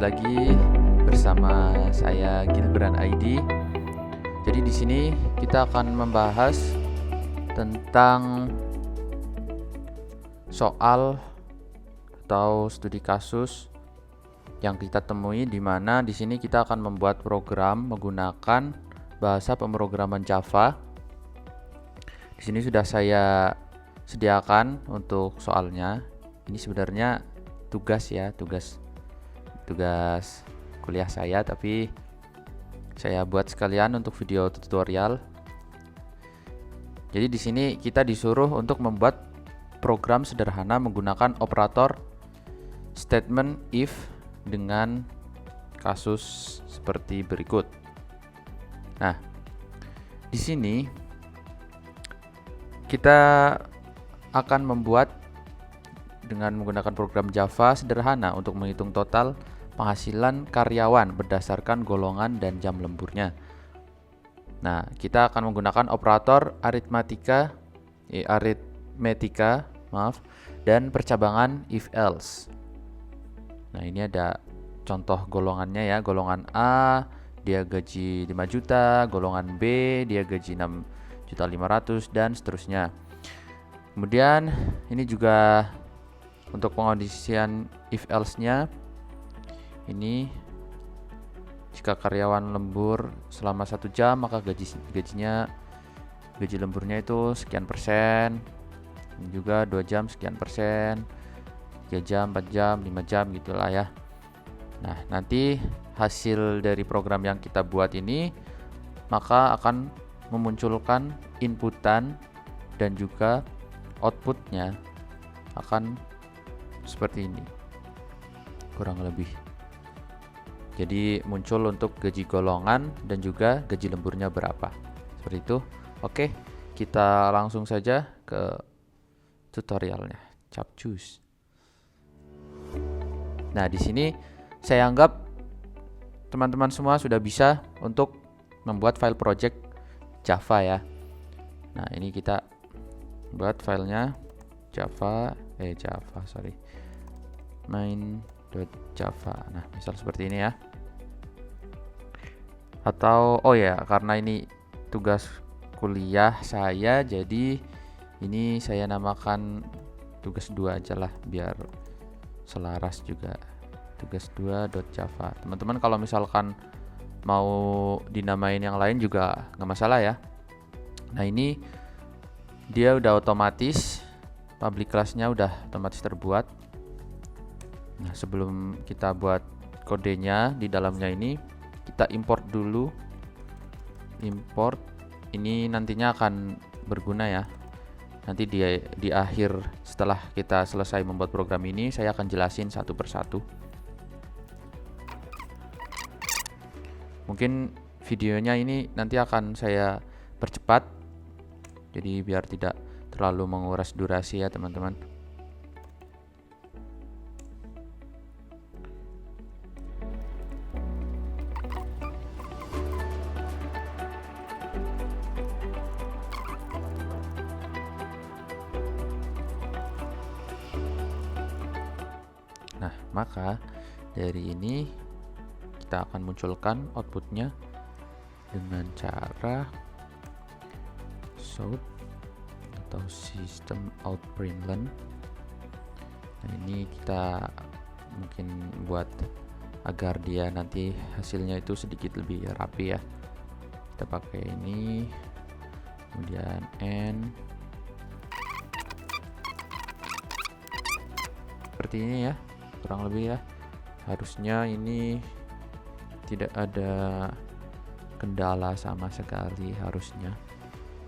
lagi bersama saya Gilbran ID. Jadi di sini kita akan membahas tentang soal atau studi kasus yang kita temui, di mana di sini kita akan membuat program menggunakan bahasa pemrograman Java. Di sini sudah saya sediakan untuk soalnya. Ini sebenarnya tugas kuliah saya, tapi saya buat sekalian untuk video tutorial. Jadi di sini kita disuruh untuk membuat program sederhana menggunakan operator statement if dengan kasus seperti berikut. Nah, di sini kita akan membuat dengan menggunakan program Java sederhana untuk menghitung total penghasilan karyawan berdasarkan golongan dan jam lemburnya. Nah, kita akan menggunakan operator aritmetika dan percabangan if else. Nah, ini ada contoh golongannya ya. Golongan A dia gaji 5 juta, golongan B dia gaji 6.500.000 dan seterusnya. Kemudian ini juga untuk pengondisian if else-nya, ini jika karyawan lembur selama 1 jam, maka gaji lemburnya itu sekian persen. Ini juga 2 jam sekian persen, 3 jam, 4 jam, 5 jam gitulah ya. Nah, nanti hasil dari program yang kita buat ini maka akan memunculkan inputan dan juga outputnya akan seperti ini kurang lebih. Jadi muncul untuk gaji golongan dan juga gaji lemburnya berapa, seperti itu. Oke, kita langsung saja ke tutorialnya. Capcus. Nah, di sini saya anggap teman-teman semua sudah bisa untuk membuat file project Java ya. Nah, ini kita buat filenya main.java. Nah, misal seperti ini ya. Atau karena ini tugas kuliah saya, jadi ini saya namakan tugas 2 aja lah biar selaras juga. Tugas 2.java. Teman-teman kalau misalkan mau dinamain yang lain juga nggak masalah ya. Nah, ini dia udah otomatis, public class-nya udah otomatis terbuat. Nah, sebelum kita buat kodenya di dalamnya ini, kita import dulu. Import ini nantinya akan berguna ya. Nanti di akhir setelah kita selesai membuat program ini, saya akan jelasin satu persatu. Mungkin videonya ini nanti akan saya percepat, jadi biar tidak terlalu menguras durasi ya teman-teman. Nah, maka dari ini kita akan munculkan outputnya dengan cara SOUT atau system out println. Nah, ini kita mungkin buat agar dia nanti hasilnya itu sedikit lebih rapi ya. Kita pakai ini, kemudian n seperti ini ya, kurang lebih ya. Harusnya ini tidak ada kendala sama sekali harusnya.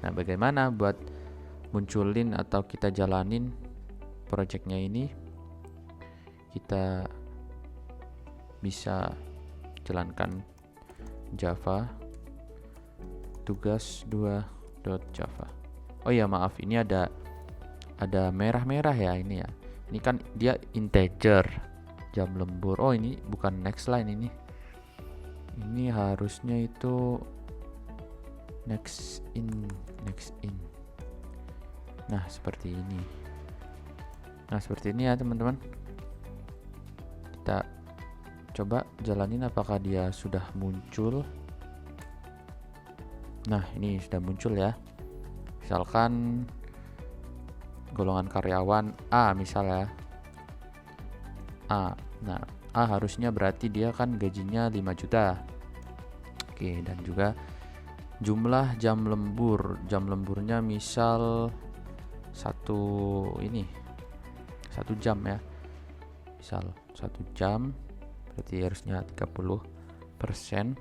Nah, bagaimana buat munculin atau kita jalanin projectnya ini? Kita bisa jalankan Java tugas 2.java. Oh ya, maaf, ini ada merah-merah ya ini ya. Ini kan dia integer jam lembur. Oh, ini bukan next line ini. Ini harusnya itu next in. Nah, seperti ini. Nah, seperti ini ya teman-teman. Kita Coba jalanin apakah dia sudah muncul. Nah, ini sudah muncul ya. Misalkan golongan karyawan A misalnya. A. Nah, A harusnya berarti dia kan gajinya 5 juta. Oke, dan juga jumlah jam lembur. Jam lemburnya misal 1 jam ya. Misal 1 jam berarti harusnya 30%.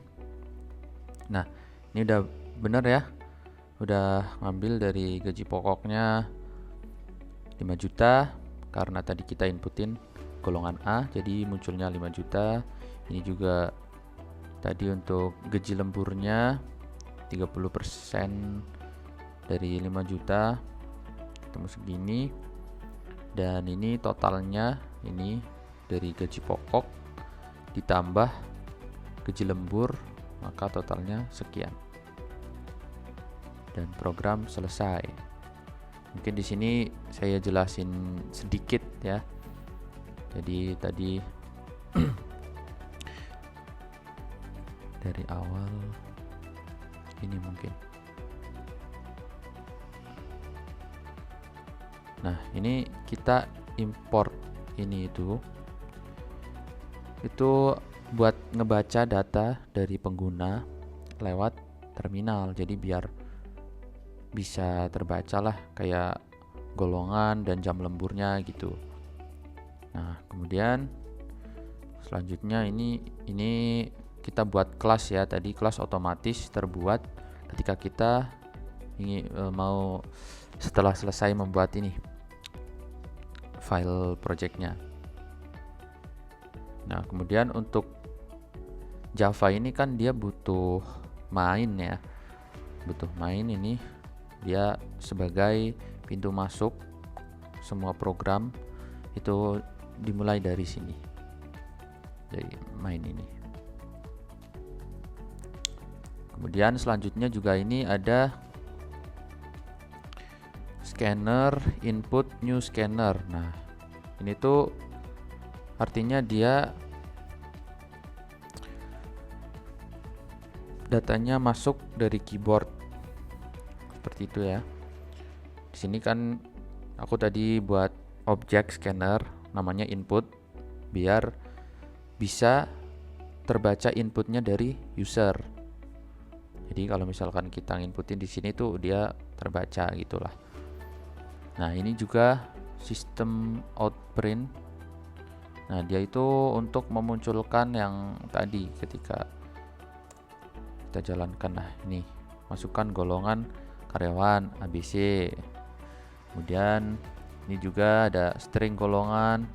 Nah, ini udah bener ya. Udah ngambil dari gaji pokoknya 5 juta karena tadi kita inputin golongan A, jadi munculnya 5 juta. Ini juga tadi untuk gaji lemburnya 30% dari 5 juta ketemu segini. Dan ini totalnya ini dari gaji pokok ditambah gaji lembur, maka totalnya sekian. Dan program selesai. Mungkin di sini saya jelasin sedikit ya. Jadi tadi dari awal ini mungkin. Nah, ini kita import ini itu buat ngebaca data dari pengguna lewat terminal. Jadi biar bisa terbaca lah kayak golongan dan jam lemburnya gitu. Nah, kemudian selanjutnya ini kita buat kelas ya. Tadi kelas otomatis terbuat ketika kita ingin mau setelah selesai membuat ini file projectnya. Nah, kemudian untuk Java ini kan dia butuh main ya. Butuh main ini dia sebagai pintu masuk semua program itu dimulai dari sini. Dari main ini. Kemudian selanjutnya juga ini ada scanner input new scanner. Nah, ini tuh artinya dia datanya masuk dari keyboard seperti itu ya. Di sini kan aku tadi buat objek scanner namanya input biar bisa terbaca inputnya dari user. Jadi kalau misalkan kita inputin di sini tuh dia terbaca gitulah. Nah, ini juga sistem outprint. Nah, dia itu untuk memunculkan yang tadi ketika kita jalankan. Nah, ini masukkan golongan karyawan ABC. Kemudian ini juga ada string golongan.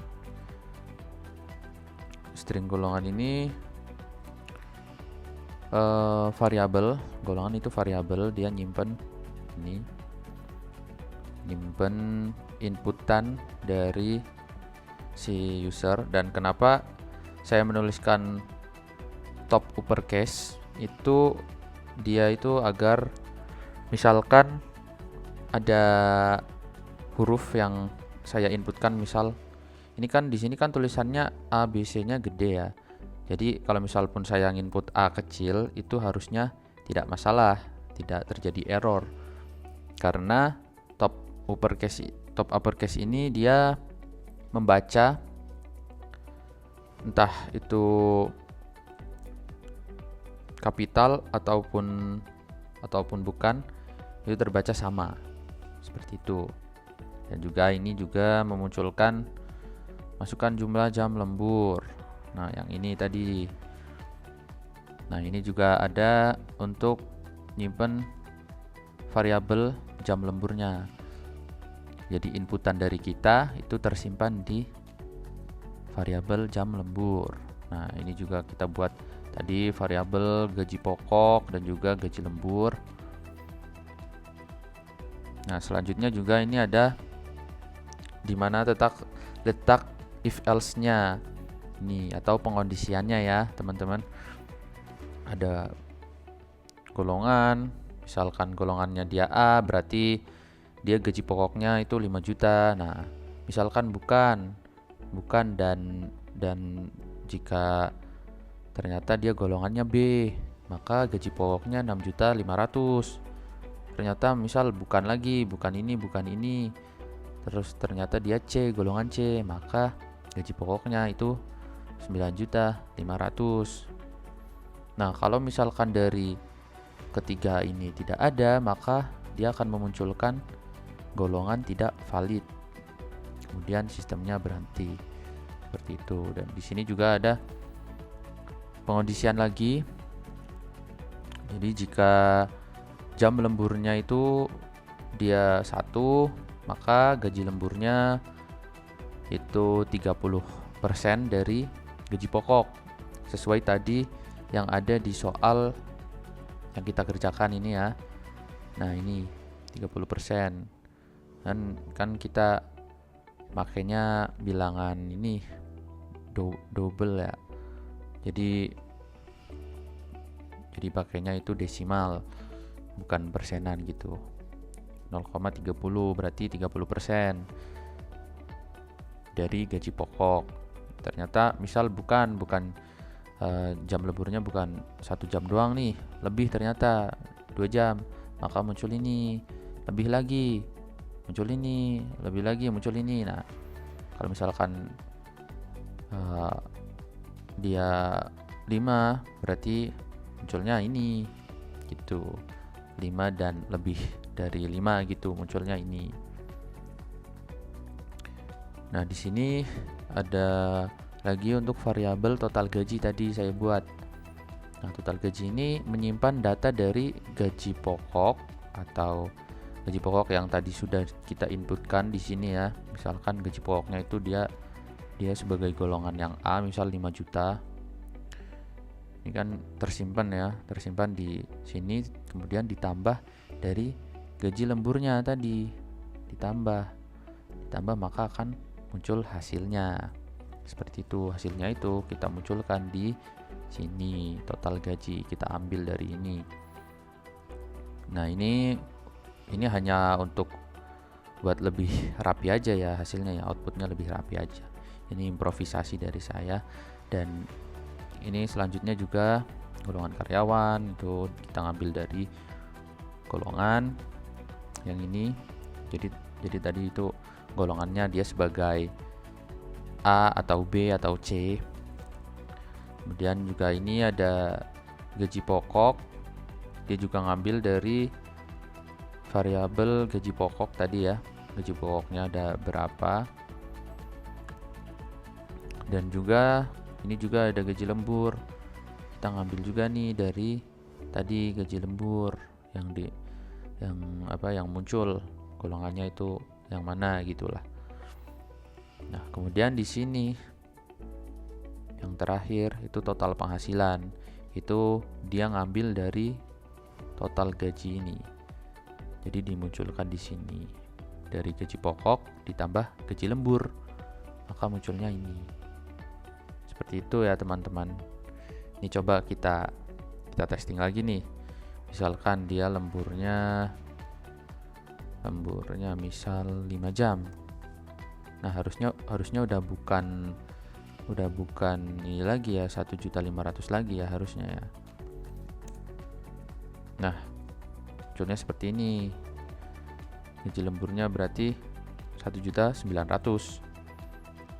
String golongan ini variabel. Golongan itu variabel, dia nyimpen inputan dari si user. Dan kenapa saya menuliskan top uppercase itu dia itu agar misalkan ada huruf yang saya inputkan, misal ini kan di sini kan tulisannya A B C-nya gede ya. Jadi kalau misal pun saya input A kecil itu harusnya tidak masalah, tidak terjadi error. Karena top uppercase ini dia membaca entah itu kapital ataupun bukan, itu terbaca sama seperti itu. Dan juga ini juga memunculkan masukkan jumlah jam lembur. Nah, yang ini tadi. Nah, ini juga ada untuk nyimpen variabel jam lemburnya. Jadi inputan dari kita itu tersimpan di variabel jam lembur. Nah, ini juga kita buat tadi variabel gaji pokok dan juga gaji lembur. Nah, selanjutnya juga ini ada di mana letak if else-nya ini atau pengondisiannya ya, teman-teman. Ada golongan, misalkan golongannya dia A, berarti dia gaji pokoknya itu 5 juta. Nah, misalkan bukan dan jika ternyata dia golongannya B, maka gaji pokoknya 6.500.000. Ternyata misal bukan ini, terus ternyata dia C, golongan C, maka gaji pokoknya itu 9.500.000. Nah, kalau misalkan dari ketiga ini tidak ada, maka dia akan memunculkan golongan tidak valid. Kemudian sistemnya berhenti. Seperti itu. Dan di sini juga ada pengondisian lagi. Jadi jika jam lemburnya itu dia 1, maka gaji lemburnya itu 30% dari gaji pokok. Sesuai tadi yang ada di soal yang kita kerjakan ini ya. Nah, ini 30%. Dan kan kita makanya bilangan ini double ya. Jadi pakainya itu desimal, bukan persenan gitu. 0,30 berarti 30% dari gaji pokok. Ternyata misal bukan jam lemburnya bukan 1 jam doang nih, lebih ternyata 2 jam, maka muncul ini, lebih lagi muncul ini, lebih lagi muncul ini. Nah, kalau misalkan dia 5, berarti munculnya ini gitu, 5 dan lebih dari 5 gitu munculnya ini. Nah, di sini ada lagi untuk variabel total gaji tadi saya buat. Nah, total gaji ini menyimpan data dari gaji pokok atau gaji pokok yang tadi sudah kita inputkan di sini ya. Misalkan gaji pokoknya itu dia sebagai golongan yang A, misal 5 juta. Ini kan tersimpan di sini, kemudian ditambah dari gaji lemburnya tadi, ditambah maka akan muncul hasilnya. Seperti itu, hasilnya itu kita munculkan di sini, total gaji kita ambil dari ini. Nah, ini hanya untuk buat lebih rapi aja ya hasilnya ya, outputnya lebih rapi aja. Ini improvisasi dari saya. Dan ini selanjutnya juga golongan karyawan, itu kita ngambil dari golongan yang ini. Jadi tadi itu golongannya dia sebagai A atau B atau C. Kemudian juga ini ada gaji pokok, dia juga ngambil dari variabel gaji pokok tadi ya, gaji pokoknya ada berapa. Dan juga ini juga ada gaji lembur, kita ngambil juga nih dari tadi gaji lembur yang muncul golongannya itu yang mana gitulah. Nah, kemudian di sini yang terakhir itu total penghasilan, itu dia ngambil dari total gaji ini. Jadi dimunculkan di sini dari gaji pokok ditambah gaji lembur, maka munculnya ini. Seperti itu ya teman-teman. Ini coba kita testing lagi nih. Misalkan dia lemburnya misal 5 jam. Nah, harusnya udah bukan ini lagi ya, 1.500.000 lagi ya harusnya ya. Nah, munculnya seperti ini. Gaji lemburnya berarti 1.900.000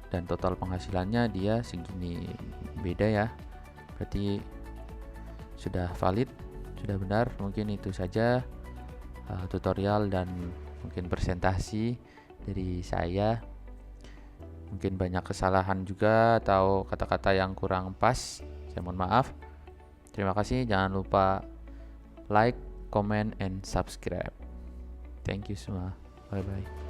dan total penghasilannya dia segini, beda ya. Berarti sudah valid, sudah benar. Mungkin itu saja tutorial dan mungkin presentasi dari saya. Mungkin banyak kesalahan juga atau kata-kata yang kurang pas, saya mohon maaf. Terima kasih, jangan lupa like, comment, and subscribe. Thank you semua. Bye bye.